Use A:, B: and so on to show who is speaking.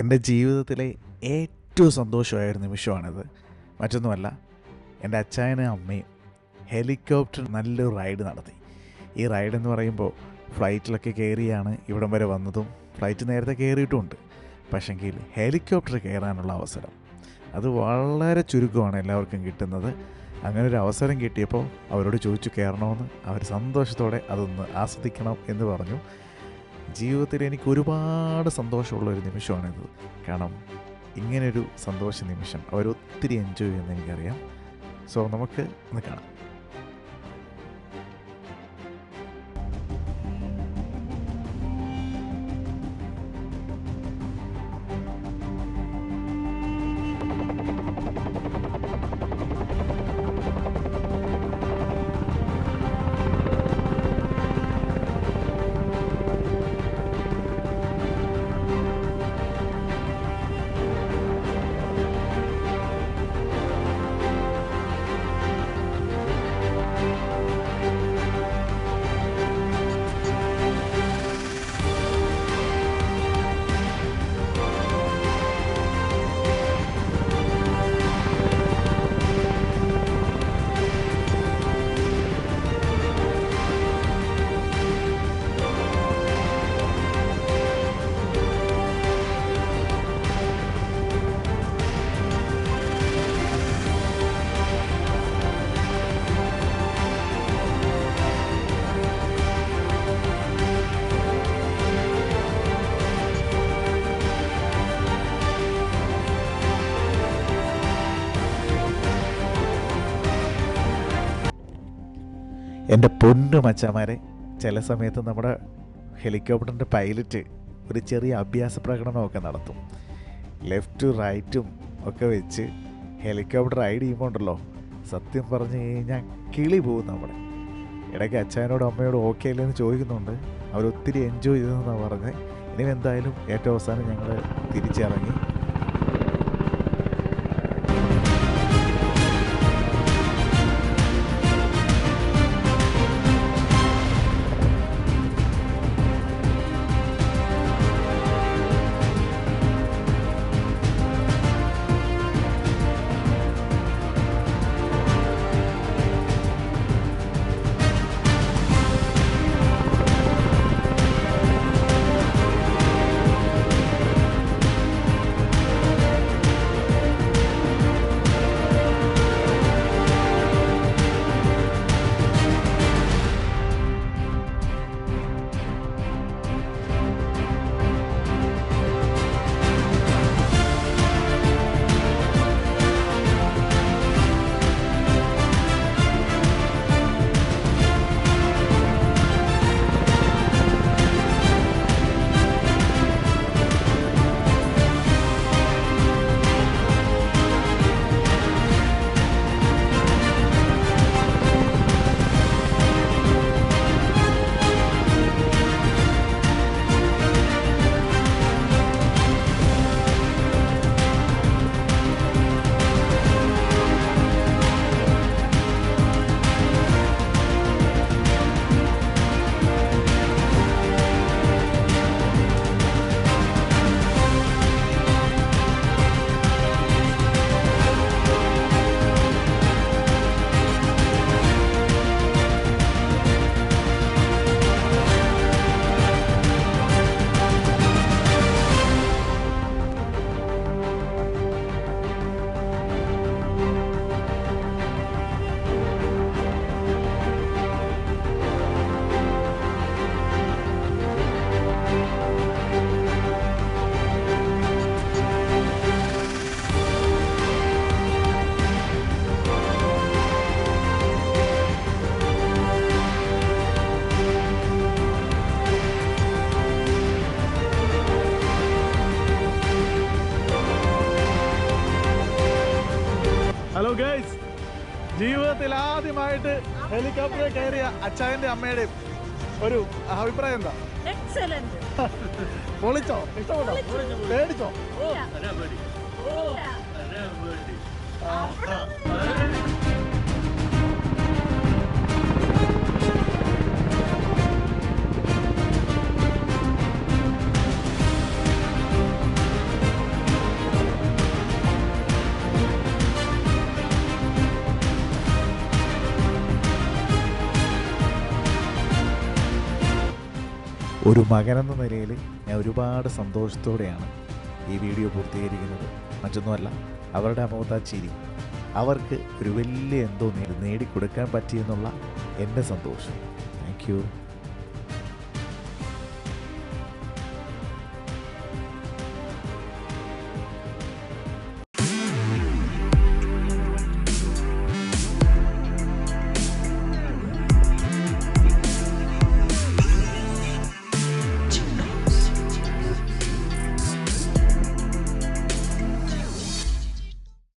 A: എൻ്റെ ജീവിതത്തിലെ ഏറ്റവും സന്തോഷമായൊരു നിമിഷമാണിത്. മറ്റൊന്നുമല്ല, എൻ്റെ അച്ചായനും അമ്മയും ഹെലികോപ്റ്റർ നല്ലൊരു റൈഡ് നടത്തി. ഈ റൈഡ് എന്ന് പറയുമ്പോൾ ഫ്ലൈറ്റിലൊക്കെ കയറിയാണ് ഇവിടം വരെ വന്നതും ഫ്ലൈറ്റ് നേരത്തെ കയറിയിട്ടുമുണ്ട്. പക്ഷെങ്കിൽ ഹെലികോപ്റ്റർ കയറാനുള്ള അവസരം അത് വളരെ ചുരുക്കമാണ് എല്ലാവർക്കും കിട്ടുന്നത്. അങ്ങനെ ഒരു അവസരം കിട്ടിയപ്പോൾ അവരോട് ചോദിച്ചു കയറണമെന്ന്. അവർ സന്തോഷത്തോടെ അതൊന്ന് ആസ്വദിക്കണം എന്ന് പറഞ്ഞു. ജീവിതത്തിൽ എനിക്ക് ഒരുപാട് സന്തോഷമുള്ളൊരു നിമിഷമാണിത്. കാരണം ഇങ്ങനൊരു സന്തോഷ നിമിഷം അവരൊത്തിരി എൻജോയ് ചെയ്യുമെന്ന് എനിക്കറിയാം. സോ നമുക്ക് ഒന്ന് കാണാം. എൻ്റെ പൊന്നു മച്ചാമാരെ, ചില സമയത്ത് നമ്മുടെ ഹെലികോപ്റ്ററിൻ്റെ പൈലറ്റ് ഒരു ചെറിയ അഭ്യാസ പ്രകടനമൊക്കെ നടത്തും. ലെഫ്റ്റും റൈറ്റും ഒക്കെ വെച്ച് ഹെലികോപ്റ്റർ റൈഡ് ചെയ്യുമ്പോൾ ഉണ്ടല്ലോ, സത്യം പറഞ്ഞു കഴിഞ്ഞാൽ കിളി പോകും നമ്മുടെ. ഇടയ്ക്ക് അച്ഛനോടും അമ്മയോടും ഓക്കെ അല്ലേന്ന് ചോദിക്കുന്നുണ്ട്. അവരൊത്തിരി എൻജോയ് ചെയ്തെന്നാണ് പറഞ്ഞത്. ഇനി എന്തായാലും ഏറ്റവും അവസാനം ഞങ്ങൾ തിരിച്ചിറങ്ങി. ഹലോ ഗൈസ്, ജീവിതത്തിൽ ആദ്യമായിട്ട് ഹെലികോപ്റ്ററിൽ കയറിയ അച്ചായന്റെ അമ്മയുടെയും ഒരു അഭിപ്രായം എന്താ? പൊളിച്ചോ? ഇഷ്ടപ്പെട്ടോ? പേടിച്ചോ? ഒരു മകനെന്ന നിലയിൽ ഞാൻ ഒരുപാട് സന്തോഷത്തോടെയാണ് ഈ വീഡിയോ പൂർത്തീകരിക്കുന്നത്. മറ്റൊന്നുമല്ല, അവരുടെ മുഖത്ത് ആ ചിരി, അവർക്ക് ഒരു വലിയ എന്തോ നേടിക്കൊടുക്കാൻ പറ്റിയെന്നുള്ള എൻ്റെ സന്തോഷം. Thank you.